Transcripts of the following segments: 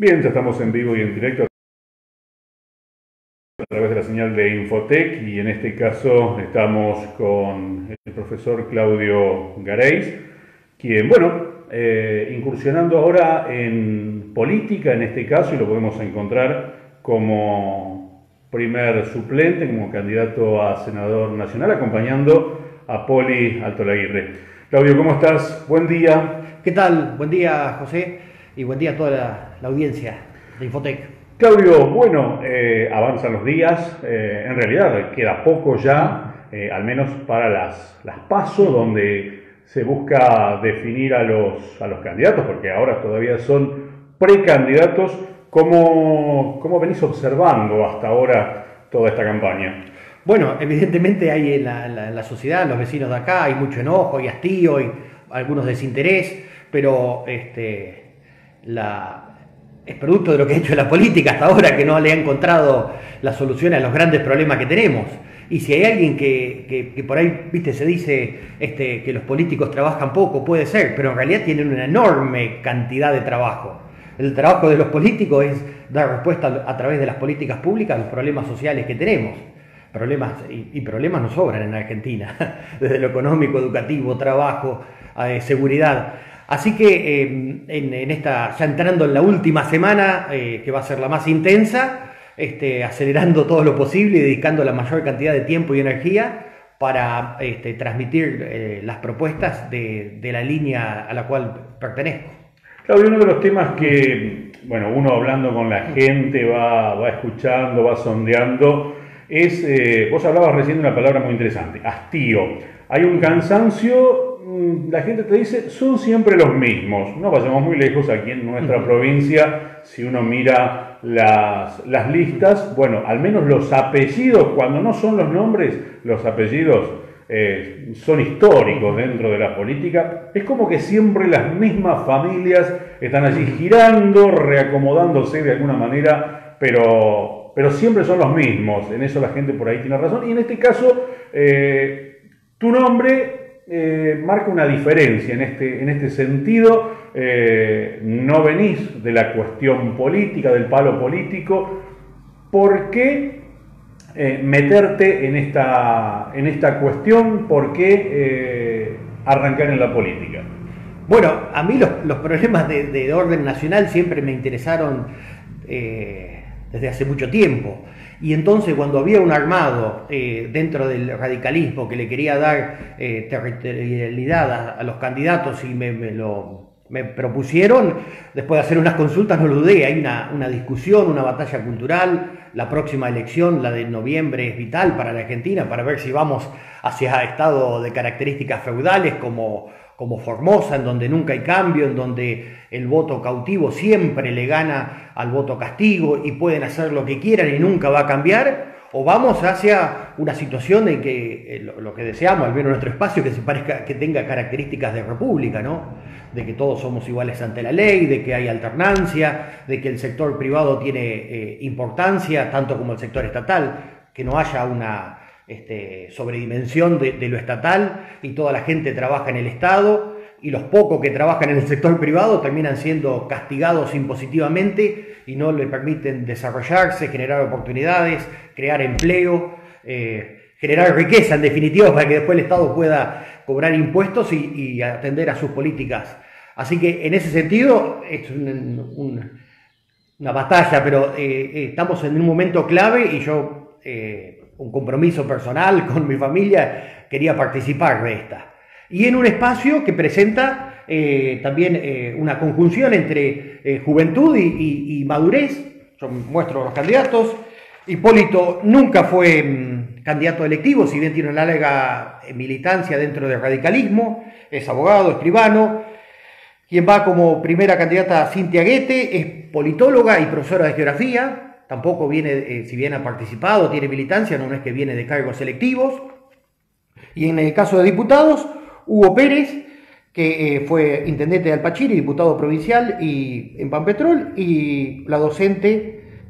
Bien, ya estamos en vivo y en directo a través de la señal de Infotec y en este caso estamos con el profesor Claudio Gareis, quien, incursionando ahora en política en este caso, y lo podemos encontrar como primer suplente, como candidato a senador nacional, acompañando a Poli Altolaguirre. Claudio, ¿cómo estás? Buen día. ¿Qué tal? Buen día, José, y buen día a toda la audiencia de Infotec. Claudio, avanzan los días, en realidad queda poco ya, al menos para las PASO, donde se busca definir a los candidatos, porque ahora todavía son precandidatos. ¿Cómo venís observando hasta ahora toda esta campaña? Bueno, evidentemente hay en la sociedad, en los vecinos de acá, hay mucho enojo, hay hastío, y algunos desinterés, pero es producto de lo que ha hecho la política hasta ahora, que no le ha encontrado la solución a los grandes problemas que tenemos. Y si hay alguien que por ahí, viste, se dice que los políticos trabajan poco, puede ser, pero en realidad tienen una enorme cantidad de trabajo. El trabajo de los políticos es dar respuesta a través de las políticas públicas a los problemas sociales que tenemos. Problemas nos sobran en Argentina, desde lo económico, educativo, trabajo, seguridad. Así que ya entrando en la última semana, que va a ser la más intensa, acelerando todo lo posible y dedicando la mayor cantidad de tiempo y energía para transmitir las propuestas de la línea a la cual pertenezco. Claudio, uno de los temas que, uno hablando con la gente va escuchando, va sondeando, vos hablabas recién de una palabra muy interesante, hastío. Hay un cansancio, la gente te dice, son siempre los mismos. No vayamos muy lejos aquí en nuestra provincia, si uno mira las listas, al menos los apellidos, cuando no son los nombres, los apellidos son históricos dentro de la política. Es como que siempre las mismas familias están allí girando, reacomodándose de alguna manera, pero siempre son los mismos. En eso la gente por ahí tiene razón. Y en este caso, tu nombre marca una diferencia en este sentido. No venís de la cuestión política, del palo político. ¿Por qué meterte en esta cuestión? ¿Por qué arrancar en la política? Bueno, a mí los problemas de orden nacional siempre me interesaron desde hace mucho tiempo. Y entonces cuando había un armado dentro del radicalismo que le quería dar territorialidad a los candidatos y me propusieron, después de hacer unas consultas, no lo dudé, hay una discusión, una batalla cultural. La próxima elección, la de noviembre, es vital para la Argentina, para ver si vamos hacia estado de características feudales como Formosa, en donde nunca hay cambio, en donde el voto cautivo siempre le gana al voto castigo y pueden hacer lo que quieran y nunca va a cambiar, o vamos hacia una situación en que lo que deseamos, al menos nuestro espacio, que tenga características de república, ¿no? De que todos somos iguales ante la ley, de que hay alternancia, de que el sector privado tiene importancia, tanto como el sector estatal, que no haya una sobredimensión de lo estatal y toda la gente trabaja en el Estado y los pocos que trabajan en el sector privado terminan siendo castigados impositivamente y no le permiten desarrollarse, generar oportunidades, crear empleo, generar riqueza en definitiva, para que después el Estado pueda cobrar impuestos y atender a sus políticas. Así que en ese sentido es una batalla, pero estamos en un momento clave y yo, un compromiso personal con mi familia, quería participar de esta. Y en un espacio que presenta también una conjunción entre juventud y madurez. Yo muestro los candidatos. Hipólito nunca fue candidato electivo, si bien tiene una larga militancia dentro del radicalismo, es abogado, escribano. Quien va como primera candidata, Cintia Guete, es politóloga y profesora de geografía. Tampoco viene, si bien ha participado, tiene militancia, no es que viene de cargos electivos. Y en el caso de diputados, Hugo Pérez, que fue intendente de Alpachiri, diputado provincial en Pampetrol, y la docente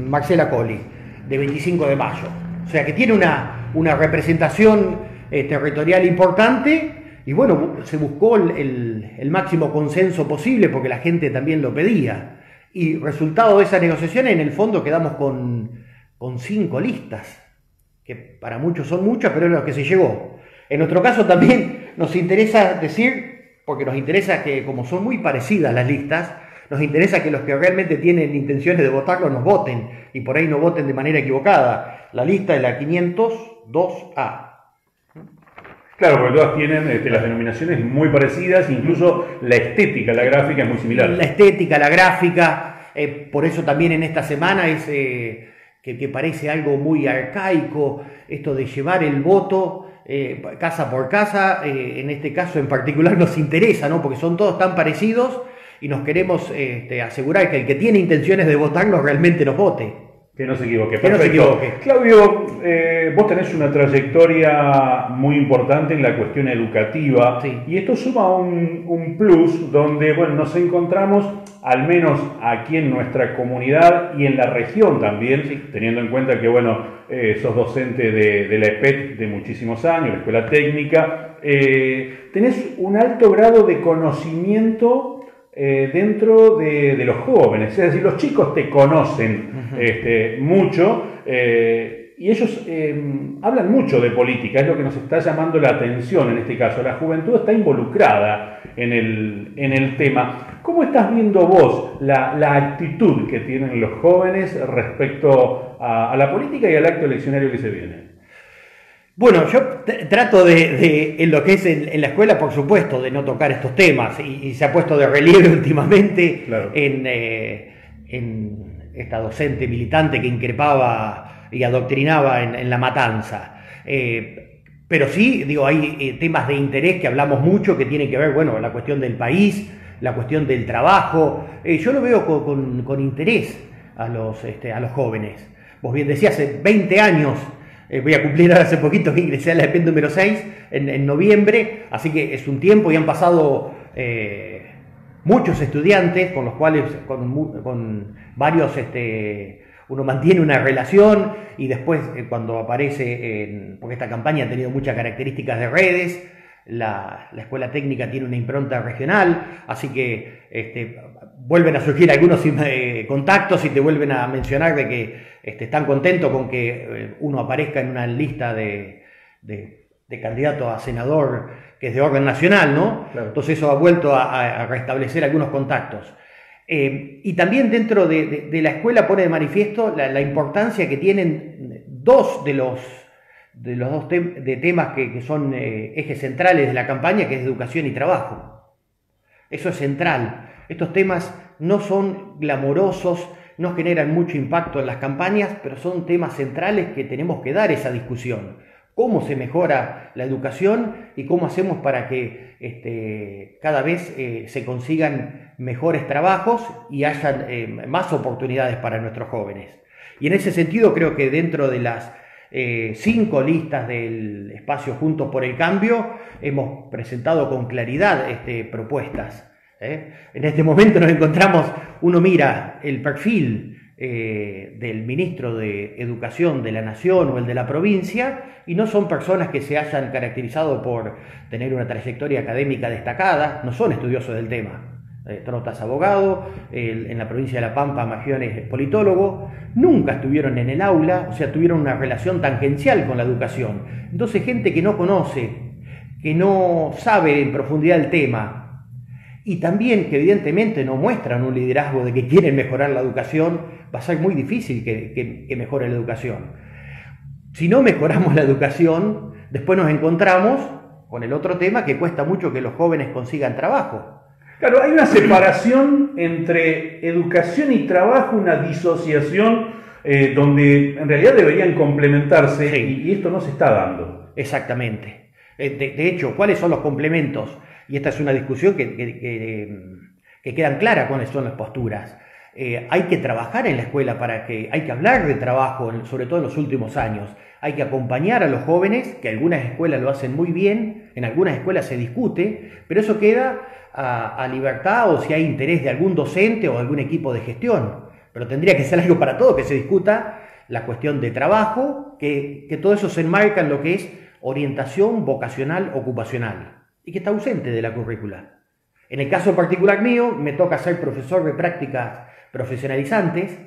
Marcela Colli, de 25 de mayo. O sea que tiene una representación territorial importante Y bueno, se buscó el máximo consenso posible porque la gente también lo pedía. Y resultado de esas negociaciones, en el fondo quedamos con 5 listas, que para muchos son muchas, pero es lo que se llegó. En nuestro caso también nos interesa decir, porque nos interesa que como son muy parecidas las listas, nos interesa que los que realmente tienen intenciones de votarlo nos voten, y por ahí no voten de manera equivocada. La lista es la 502A. Claro, porque todas tienen las denominaciones muy parecidas, incluso la estética, la gráfica es muy similar. La estética, la gráfica, por eso también en esta semana es que parece algo muy arcaico, esto de llevar el voto casa por casa, en este caso en particular nos interesa, ¿no? Porque son todos tan parecidos y nos queremos asegurar que el que tiene intenciones de votarlo realmente nos vote. Que no se equivoque. Que no se equivoque. Claudio, vos tenés una trayectoria muy importante en la cuestión educativa, sí, y esto suma un plus donde, bueno, nos encontramos, al menos aquí en nuestra comunidad y en la región también, sí, teniendo en cuenta que, bueno, sos docente de la EPET de muchísimos años, la Escuela Técnica, tenés un alto grado de conocimiento dentro de los jóvenes, es decir, los chicos te conocen mucho, y ellos hablan mucho de política, es lo que nos está llamando la atención en este caso. La juventud está involucrada en el tema. ¿Cómo estás viendo vos la actitud que tienen los jóvenes respecto a la política y al acto eleccionario que se viene? Bueno, yo trato en lo que es en la escuela, por supuesto, de no tocar estos temas, y se ha puesto de relieve últimamente, claro, en esta docente militante que increpaba y adoctrinaba en la matanza. Pero sí, digo, hay temas de interés que hablamos mucho, que tienen que ver, bueno, la cuestión del país, la cuestión del trabajo. Yo lo veo con interés a los jóvenes. Vos bien decías, hace 20 años... voy a cumplir ahora hace poquito que ingresé a la EPET número 6 en noviembre, así que es un tiempo y han pasado muchos estudiantes con los cuales, con varios, uno mantiene una relación, y después cuando aparece, porque esta campaña ha tenido muchas características de redes, la Escuela Técnica tiene una impronta regional, así que vuelven a surgir algunos contactos y te vuelven a mencionar de que están contentos con que uno aparezca en una lista de candidato a senador que es de orden nacional, ¿no? Claro. Entonces eso ha vuelto a restablecer algunos contactos. Y también dentro de la escuela pone de manifiesto la importancia que tienen dos de los temas que son ejes centrales de la campaña, que es educación y trabajo. Eso es central. Estos temas no son glamorosos, no generan mucho impacto en las campañas, pero son temas centrales que tenemos que dar esa discusión. ¿Cómo se mejora la educación y cómo hacemos para que cada vez se consigan mejores trabajos y hayan más oportunidades para nuestros jóvenes? Y en ese sentido creo que dentro de las 5 listas del espacio Juntos por el Cambio hemos presentado con claridad propuestas. En este momento nos encontramos, uno mira el perfil del ministro de Educación de la Nación o el de la provincia, y no son personas que se hayan caracterizado por tener una trayectoria académica destacada, no son estudiosos del tema. Trota es abogado, en la provincia de La Pampa Magione es politólogo, nunca estuvieron en el aula, o sea, tuvieron una relación tangencial con la educación. Entonces, gente que no conoce, que no sabe en profundidad el tema, y también que evidentemente no muestran un liderazgo de que quieren mejorar la educación, va a ser muy difícil que mejore la educación. Si no mejoramos la educación, después nos encontramos con el otro tema, que cuesta mucho que los jóvenes consigan trabajo. Claro, hay una separación entre educación y trabajo, una disociación donde en realidad deberían complementarse, sí, y esto no se está dando. Exactamente. De hecho, ¿cuáles son los complementos? Y esta es una discusión que quedan claras cuáles son las posturas. Hay que trabajar en la escuela hay que hablar de trabajo, sobre todo en los últimos años. Hay que acompañar a los jóvenes, que algunas escuelas lo hacen muy bien, en algunas escuelas se discute, pero eso queda a libertad o si hay interés de algún docente o algún equipo de gestión. Pero tendría que ser algo para todos, que se discuta la cuestión de trabajo, que todo eso se enmarca en lo que es orientación vocacional ocupacional. y que está ausente de la currícula. En el caso particular mío, me toca ser profesor de prácticas profesionalizantes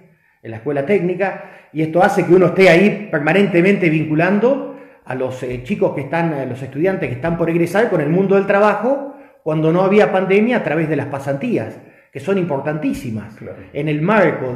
en la escuela técnica, y esto hace que uno esté ahí permanentemente vinculando a los chicos que están, a los estudiantes que están por egresar con el mundo del trabajo, cuando no había pandemia, a través de las pasantías, que son importantísimas. Claro. En el marco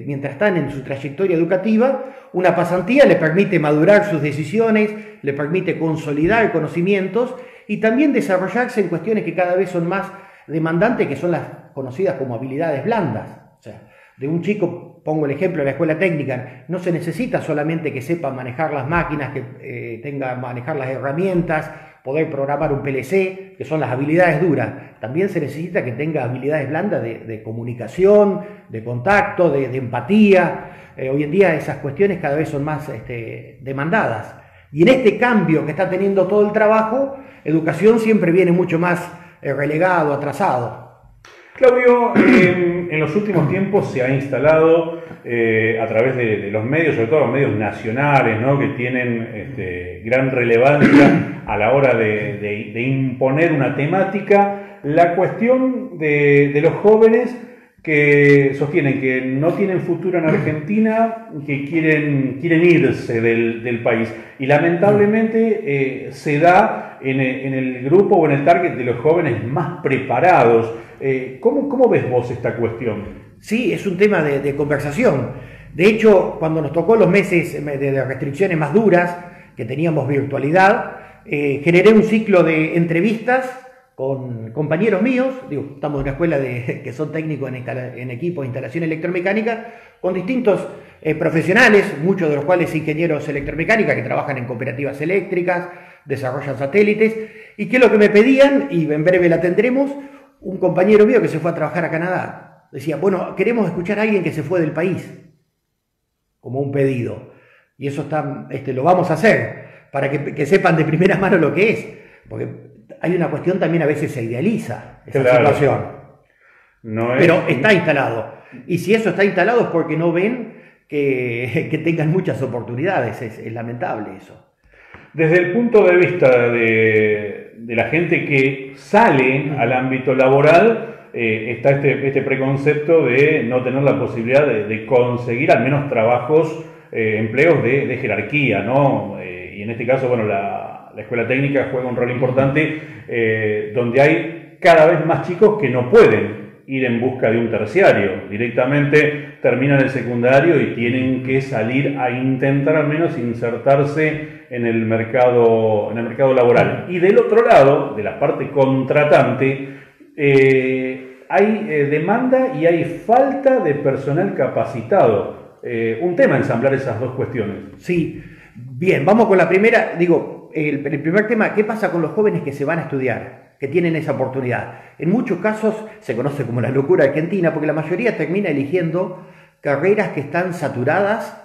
mientras están en su trayectoria educativa, una pasantía le permite madurar sus decisiones, le permite consolidar conocimientos y también desarrollarse en cuestiones que cada vez son más demandantes, que son las conocidas como habilidades blandas. O sea, de un chico, pongo el ejemplo de la escuela técnica, no se necesita solamente que sepa manejar las máquinas, que tenga manejar las herramientas, poder programar un PLC, que son las habilidades duras. También se necesita que tenga habilidades blandas de comunicación, de contacto, de empatía. Hoy en día esas cuestiones cada vez son más demandadas. Y en este cambio que está teniendo todo el trabajo, educación siempre viene mucho más relegado, atrasado. Claudio, en los últimos tiempos se ha instalado a través de los medios, sobre todo los medios nacionales, ¿no?, que tienen gran relevancia a la hora de imponer una temática, la cuestión de los jóvenes que sostienen que no tienen futuro en Argentina, que quieren irse del país. Y lamentablemente se da en el grupo o en el target de los jóvenes más preparados. ¿Cómo ves vos esta cuestión? Sí, es un tema de conversación. De hecho, cuando nos tocó los meses de restricciones más duras, que teníamos virtualidad, generé un ciclo de entrevistas con compañeros míos, estamos en una escuela que son técnicos en equipos de instalación electromecánica, con distintos profesionales, muchos de los cuales ingenieros electromecánica que trabajan en cooperativas eléctricas, desarrollan satélites, y que lo que me pedían, y en breve la tendremos, un compañero mío que se fue a trabajar a Canadá, decía, bueno, queremos escuchar a alguien que se fue del país, como un pedido, y eso lo vamos a hacer, para que sepan de primera mano lo que es, porque hay una cuestión también, a veces se idealiza esa situación. Pero está instalado. Y si eso está instalado es porque no ven que tengan muchas oportunidades. Es lamentable eso. Desde el punto de vista de la gente que sale al ámbito laboral, está este preconcepto de no tener la posibilidad de conseguir al menos trabajos, empleos de jerarquía, ¿no? Y en este caso, bueno, la escuela técnica juega un rol importante, donde hay cada vez más chicos que no pueden ir en busca de un terciario, directamente terminan el secundario y tienen que salir a intentar al menos insertarse en el mercado laboral. Y del otro lado, de la parte contratante, hay demanda y hay falta de personal capacitado. Un tema ensamblar esas dos cuestiones. Sí, bien, vamos con la primera. El primer tema, ¿qué pasa con los jóvenes que se van a estudiar, que tienen esa oportunidad? En muchos casos se conoce como la locura argentina, porque la mayoría termina eligiendo carreras que están saturadas,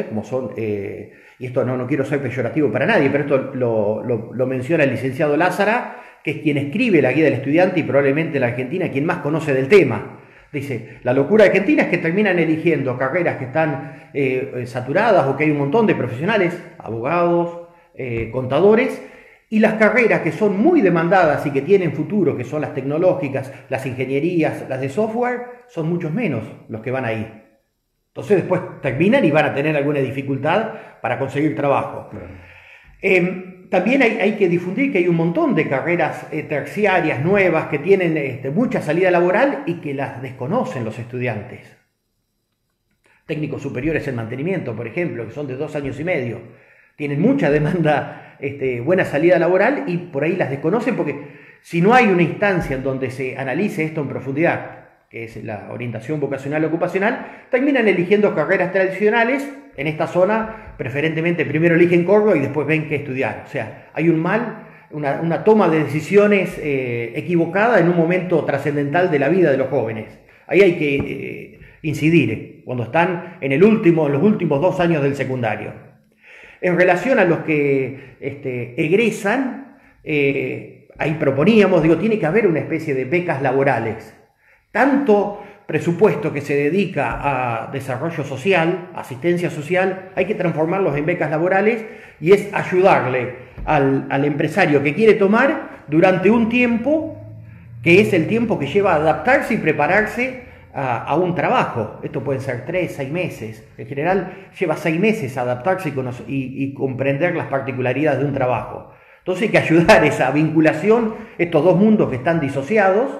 como son, y esto no quiero ser peyorativo para nadie, pero esto lo menciona el licenciado Lázara, que es quien escribe la guía del estudiante y probablemente en la Argentina quien más conoce del tema. Dice, la locura argentina es que terminan eligiendo carreras que están saturadas o que hay un montón de profesionales, abogados, contadores, y las carreras que son muy demandadas y que tienen futuro, que son las tecnológicas, las ingenierías, las de software, son muchos menos los que van ahí. Entonces después terminan y van a tener alguna dificultad para conseguir trabajo. Claro. También hay que difundir que hay un montón de carreras terciarias nuevas que tienen mucha salida laboral y que las desconocen los estudiantes. Técnicos superiores en mantenimiento, por ejemplo, que son de 2 años y medio. Tienen mucha demanda, buena salida laboral y por ahí las desconocen porque si no hay una instancia en donde se analice esto en profundidad, que es la orientación vocacional ocupacional, terminan eligiendo carreras tradicionales en esta zona, preferentemente primero eligen Córdoba y después ven qué estudiar. O sea, hay una toma de decisiones equivocada en un momento trascendental de la vida de los jóvenes. Ahí hay que incidir cuando están en los últimos 2 años del secundario. En relación a los que egresan, ahí proponíamos, tiene que haber una especie de becas laborales. Tanto presupuesto que se dedica a desarrollo social, asistencia social, hay que transformarlos en becas laborales y es ayudarle al empresario que quiere tomar durante un tiempo que es el tiempo que lleva a adaptarse y prepararse a un trabajo. Esto pueden ser 3, 6 meses. En general lleva 6 meses adaptarse y comprender las particularidades de un trabajo. Entonces hay que ayudar esa vinculación, estos dos mundos que están disociados,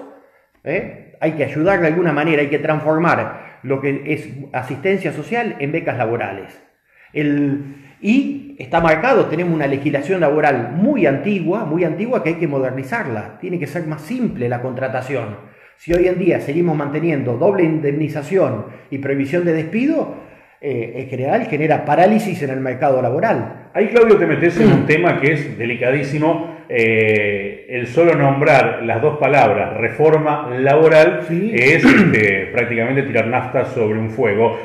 hay que ayudar de alguna manera, hay que transformar lo que es asistencia social en becas laborales. Y está marcado, tenemos una legislación laboral muy antigua que hay que modernizarla, tiene que ser más simple la contratación. Si hoy en día seguimos manteniendo doble indemnización y prohibición de despido, en general genera parálisis en el mercado laboral. Ahí, Claudio, te metes en un tema que es delicadísimo. El solo nombrar las dos palabras, reforma laboral, sí, es prácticamente tirar nafta sobre un fuego,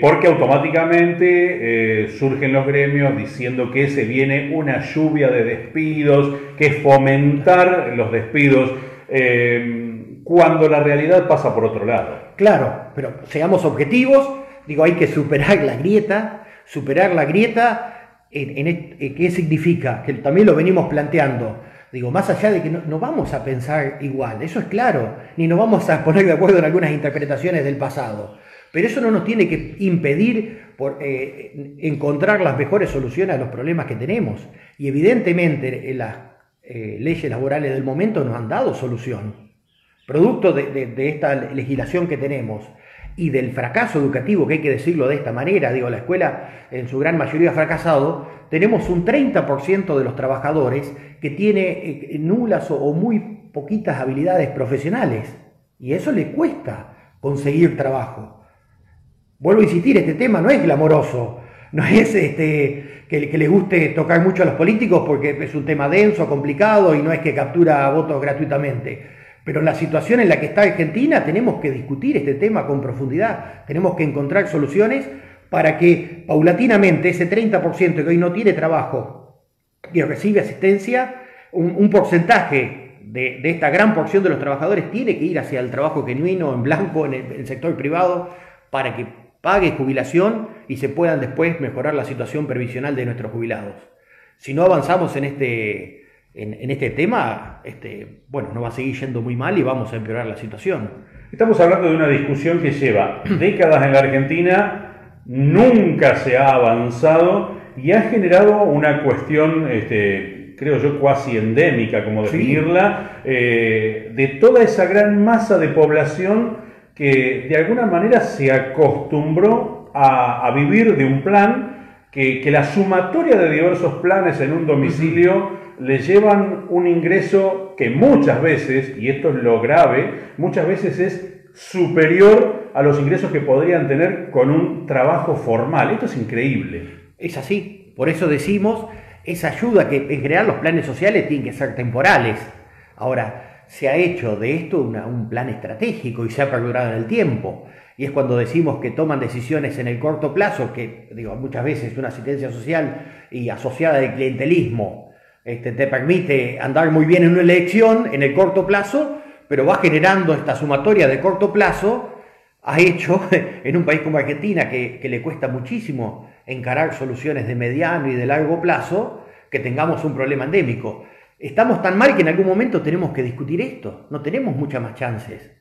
porque automáticamente surgen los gremios diciendo que se viene una lluvia de despidos, que es fomentar los despidos, cuando la realidad pasa por otro lado. Claro, pero seamos objetivos, digo, hay que superar la grieta, ¿qué significa? Que también lo venimos planteando. Digo, más allá de que no vamos a pensar igual, eso es claro, ni nos vamos a poner de acuerdo en algunas interpretaciones del pasado, pero eso no nos tiene que impedir encontrar las mejores soluciones a los problemas que tenemos. Y evidentemente las leyes laborales del momento nos han dado solución. Producto de esta legislación que tenemos y del fracaso educativo, que hay que decirlo de esta manera, digo, la escuela en su gran mayoría ha fracasado, tenemos un 30% de los trabajadores que tiene nulas o muy poquitas habilidades profesionales, y eso le cuesta conseguir trabajo. Vuelvo a insistir, este tema no es glamoroso, no es que le guste tocar mucho a los políticos porque es un tema denso, complicado y no es que captura votos gratuitamente. Pero en la situación en la que está Argentina tenemos que discutir este tema con profundidad, tenemos que encontrar soluciones para que paulatinamente ese 30% que hoy no tiene trabajo y recibe asistencia, un porcentaje de esta gran porción de los trabajadores tiene que ir hacia el trabajo genuino, en blanco, en el sector privado, para que pague jubilación y se puedan después mejorar la situación previsional de nuestros jubilados. Si no avanzamos en este tema, nos va a seguir yendo muy mal y vamos a empeorar la situación. Estamos hablando de una discusión que lleva décadas en la Argentina, nunca se ha avanzado y ha generado una cuestión, creo yo, cuasi endémica, como definirla, de toda esa gran masa de población que de alguna manera se acostumbró a vivir de un plan, que la sumatoria de diversos planes en un domicilio le llevan un ingreso que muchas veces, y esto es lo grave, muchas veces es superior a los ingresos que podrían tener con un trabajo formal. Esto es increíble. Es así, por eso decimos, esa ayuda que en general los planes sociales tienen que ser temporales. Ahora, se ha hecho de esto un plan estratégico y se ha perdurado en el tiempo. Y es cuando decimos que toman decisiones en el corto plazo, que muchas veces una asistencia social y asociada de clientelismo, te permite andar muy bien en una elección en el corto plazo, pero va generando esta sumatoria de corto plazo, ha hecho en un país como Argentina que le cuesta muchísimo encarar soluciones de mediano y de largo plazo, que tengamos un problema endémico. Estamos tan mal que en algún momento tenemos que discutir esto, no tenemos muchas más chances.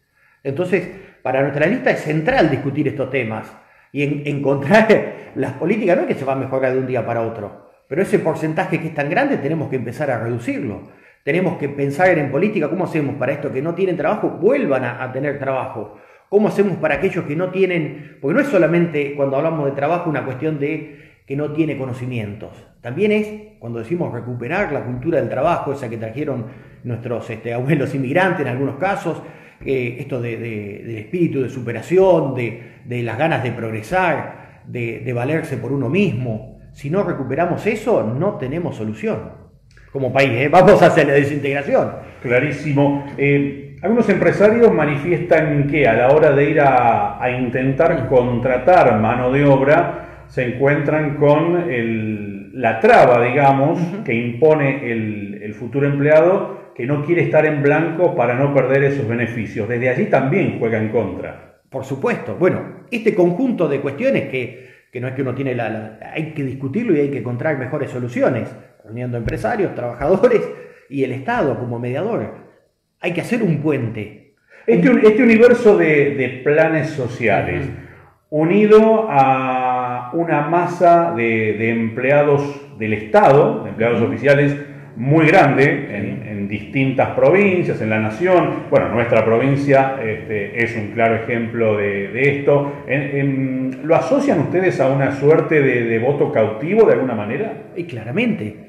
Entonces, para nuestra lista es central discutir estos temas y encontrar las políticas, no es que se va a mejorar de un día para otro, pero ese porcentaje que es tan grande tenemos que empezar a reducirlo. Tenemos que pensar en política, ¿cómo hacemos para estos que no tienen trabajo vuelvan a tener trabajo? ¿Cómo hacemos para aquellos que no tienen? Porque no es solamente cuando hablamos de trabajo una cuestión de que no tiene conocimientos. También es cuando decimos recuperar la cultura del trabajo, esa que trajeron nuestros abuelos inmigrantes en algunos casos, esto del espíritu de superación, de las ganas de progresar, de valerse por uno mismo. Si no recuperamos eso, no tenemos solución como país, vamos hacia la desintegración. Clarísimo. Algunos empresarios manifiestan que a la hora de ir a intentar contratar mano de obra se encuentran con la traba, digamos, que impone el futuro empleado, que no quiere estar en blanco para no perder esos beneficios. Desde allí también juega en contra. Por supuesto. Bueno, este conjunto de cuestiones que no es que uno tiene hay que discutirlo y hay que encontrar mejores soluciones, reuniendo empresarios, trabajadores y el Estado como mediador. Hay que hacer un puente. Este universo de planes sociales, unido a una masa de empleados del Estado, de empleados oficiales muy grande en distintas provincias, en la nación. Bueno, nuestra provincia es un claro ejemplo de esto. ¿Lo asocian ustedes a una suerte de voto cautivo de alguna manera? Y claramente.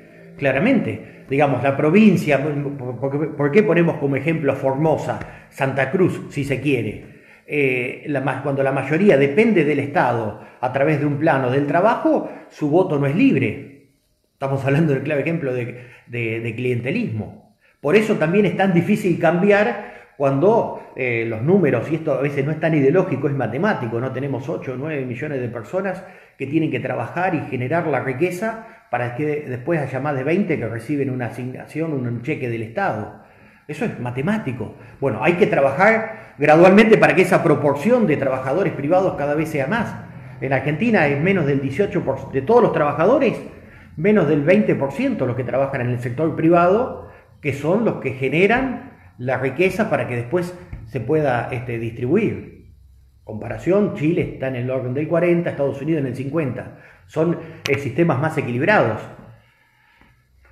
Digamos, la provincia, ¿por qué ponemos como ejemplo Formosa, Santa Cruz, si se quiere? Cuando la mayoría depende del Estado a través de un plano del trabajo, su voto no es libre. Estamos hablando del clave ejemplo de clientelismo. Por eso también es tan difícil cambiar cuando los números, y esto a veces no es tan ideológico, es matemático, no tenemos 8 o 9 millones de personas que tienen que trabajar y generar la riqueza para que después haya más de 20 que reciben una asignación, un cheque del Estado. Eso es matemático. Bueno, hay que trabajar gradualmente para que esa proporción de trabajadores privados cada vez sea más. En Argentina es menos del 18% de todos los trabajadores, menos del 20% los que trabajan en el sector privado, que son los que generan la riqueza para que después se pueda distribuir. Comparación, Chile está en el orden del 40%, Estados Unidos en el 50%. Son sistemas más equilibrados.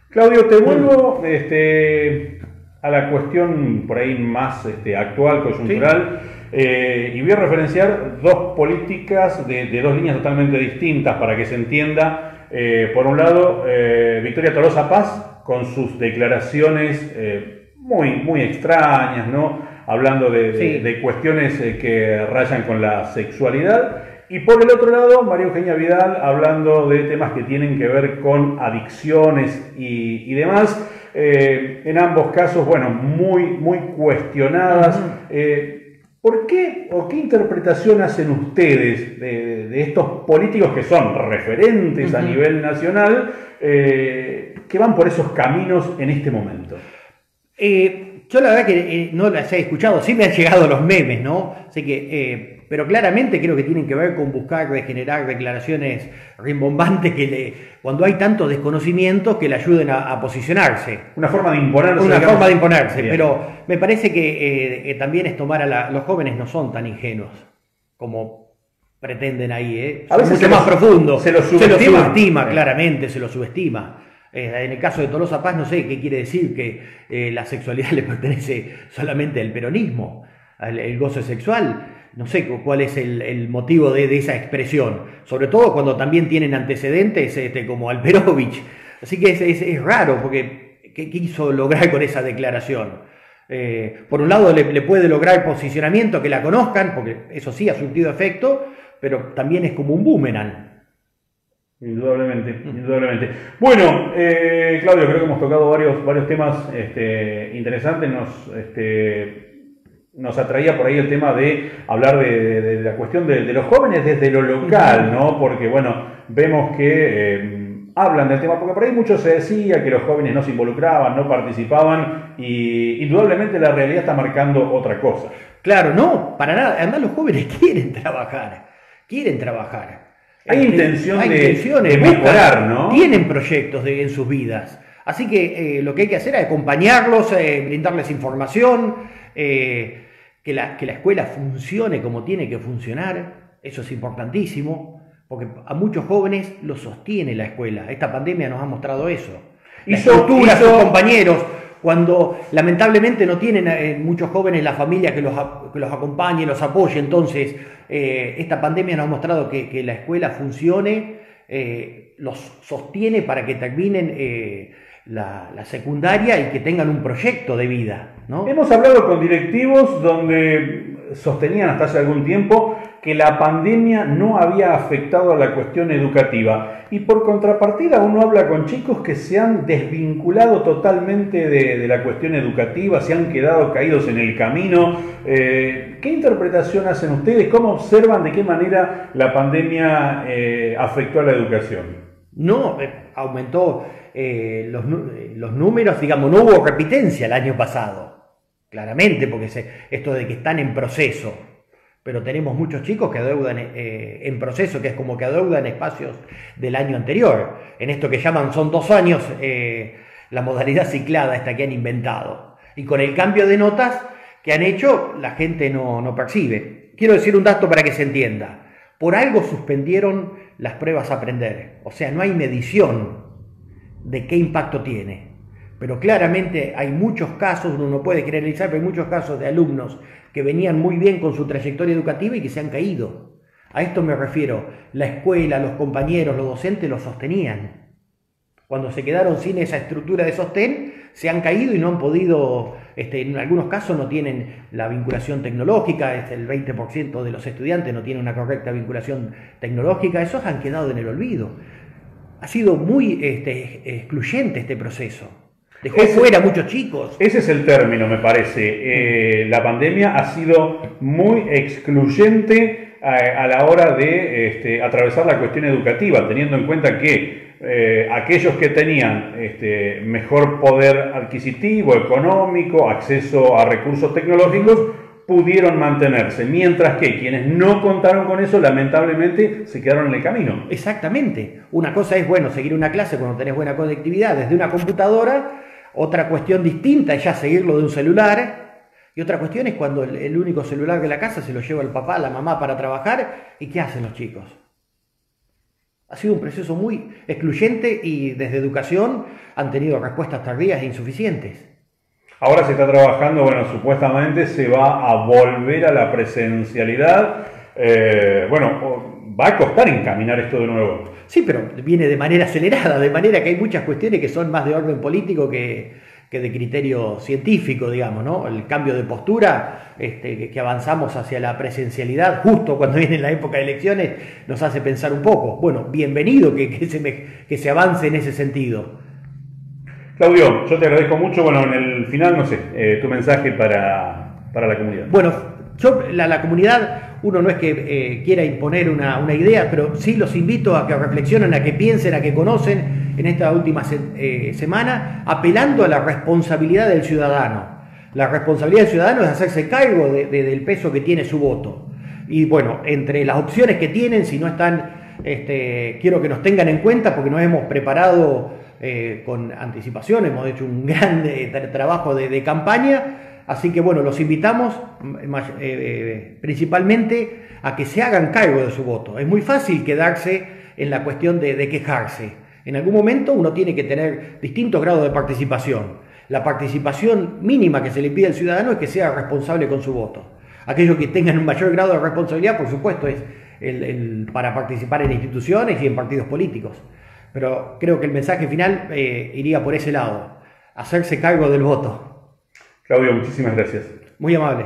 Claudio, te vuelvo a la cuestión por ahí más actual, coyuntural, y voy a referenciar dos políticas de dos líneas totalmente distintas para que se entienda. Por un lado, Victoria Tolosa Paz, con sus declaraciones muy extrañas, ¿no? Hablando de cuestiones que rayan con la sexualidad. Y por el otro lado, María Eugenia Vidal, hablando de temas que tienen que ver con adicciones y demás. En ambos casos, bueno, muy cuestionadas. ¿Por qué o qué interpretación hacen ustedes de estos políticos que son referentes a nivel nacional, que van por esos caminos en este momento? Yo la verdad que no las he escuchado, sí me han llegado los memes, ¿no? Así que, pero claramente creo que tienen que ver con buscar de generar declaraciones rimbombantes cuando hay tanto desconocimiento que le ayuden a posicionarse. Una forma de imponerse. Una forma de imponerse, pero me parece que también es tomar los jóvenes no son tan ingenuos como pretenden ahí, ¿eh? A veces mucho más profundo. Se lo subestima. Claramente, se lo subestima. En el caso de Tolosa Paz no sé qué quiere decir que la sexualidad le pertenece solamente al peronismo, el goce sexual. No sé cuál es el motivo de esa expresión, sobre todo cuando también tienen antecedentes como Alperovich. Así que es raro, porque ¿qué quiso lograr con esa declaración? Por un lado le puede lograr posicionamiento, que la conozcan, porque eso sí ha surtido efecto, pero también es como un boomerang. Indudablemente. Bueno, Claudio, creo que hemos tocado varios temas interesantes. Nos atraía por ahí el tema de hablar de la cuestión de los jóvenes desde lo local, ¿no? Porque, bueno, vemos que hablan del tema, porque por ahí mucho se decía que los jóvenes no se involucraban, no participaban, y indudablemente la realidad está marcando otra cosa. Claro, no, para nada. Además los jóvenes quieren trabajar. Hay intenciones de mejorar, ¿no? Tienen proyectos en sus vidas. Así que lo que hay que hacer es acompañarlos, brindarles información, que la escuela funcione como tiene que funcionar. Eso es importantísimo, porque a muchos jóvenes los sostiene la escuela. Esta pandemia nos ha mostrado eso. La estructura, sus compañeros, cuando lamentablemente no tienen muchos jóvenes la familia que los acompañe, los apoye. Entonces, esta pandemia nos ha mostrado que la escuela funcione, los sostiene para que terminen la secundaria y que tengan un proyecto de vida, ¿no? Hemos hablado con directivos donde sostenían hasta hace algún tiempo que la pandemia no había afectado a la cuestión educativa, y por contrapartida uno habla con chicos que se han desvinculado totalmente de la cuestión educativa, se han quedado caídos en el camino. ¿Qué interpretación hacen ustedes? ¿Cómo observan de qué manera la pandemia afectó a la educación? No, aumentó los números, digamos, no hubo repitencia el año pasado, claramente, porque esto de que están en proceso, pero tenemos muchos chicos que adeudan en proceso, que es como que adeudan espacios del año anterior, en esto que llaman, son 2 años la modalidad ciclada esta que han inventado. Y con el cambio de notas que han hecho, la gente no percibe. Quiero decir un dato para que se entienda. Por algo suspendieron las pruebas a aprender. O sea, no hay medición de qué impacto tiene. Pero claramente hay muchos casos, uno no puede generalizar, pero hay muchos casos de alumnos que venían muy bien con su trayectoria educativa y que se han caído. A esto me refiero, la escuela, los compañeros, los docentes los sostenían. Cuando se quedaron sin esa estructura de sostén, se han caído y no han podido, en algunos casos no tienen la vinculación tecnológica, el 20% de los estudiantes no tiene una correcta vinculación tecnológica, esos han quedado en el olvido. Ha sido muy excluyente este proceso. Dejó fuera a muchos chicos. Ese es el término, me parece. La pandemia ha sido muy excluyente a la hora de atravesar la cuestión educativa, teniendo en cuenta que aquellos que tenían mejor poder adquisitivo, económico, acceso a recursos tecnológicos, pudieron mantenerse, mientras que quienes no contaron con eso, lamentablemente, se quedaron en el camino. Exactamente. Una cosa es, seguir una clase cuando tenés buena conectividad desde una computadora, otra cuestión distinta es ya seguirlo de un celular, y otra cuestión es cuando el único celular de la casa se lo lleva el papá, la mamá para trabajar, ¿y qué hacen los chicos? Ha sido un proceso muy excluyente y desde educación han tenido respuestas tardías e insuficientes. Ahora se está trabajando, supuestamente se va a volver a la presencialidad. Va a costar encaminar esto de nuevo. Sí, pero viene de manera acelerada, de manera que hay muchas cuestiones que son más de orden político que de criterio científico, digamos, ¿no? El cambio de postura, que avanzamos hacia la presencialidad justo cuando viene la época de elecciones, nos hace pensar un poco. Bueno, bienvenido que se avance en ese sentido. Claudio, yo te agradezco mucho. En el final, no sé, tu mensaje para la comunidad. Bueno, la comunidad, uno no es que quiera imponer una idea, pero sí los invito a que reflexionen, a que piensen, a que conocen en esta última semana, apelando a la responsabilidad del ciudadano. La responsabilidad del ciudadano es hacerse cargo del peso que tiene su voto. Y entre las opciones que tienen, si no están, quiero que nos tengan en cuenta porque nos hemos preparado con anticipación, hemos hecho un gran trabajo de campaña. Así que los invitamos principalmente a que se hagan cargo de su voto. Es muy fácil quedarse en la cuestión de quejarse. En algún momento uno tiene que tener distintos grados de participación. La participación mínima que se le pide al ciudadano es que sea responsable con su voto. Aquellos que tengan un mayor grado de responsabilidad, por supuesto, es para participar en instituciones y en partidos políticos. Pero creo que el mensaje final iría por ese lado, hacerse cargo del voto. Claudio, muchísimas gracias. Muy amable.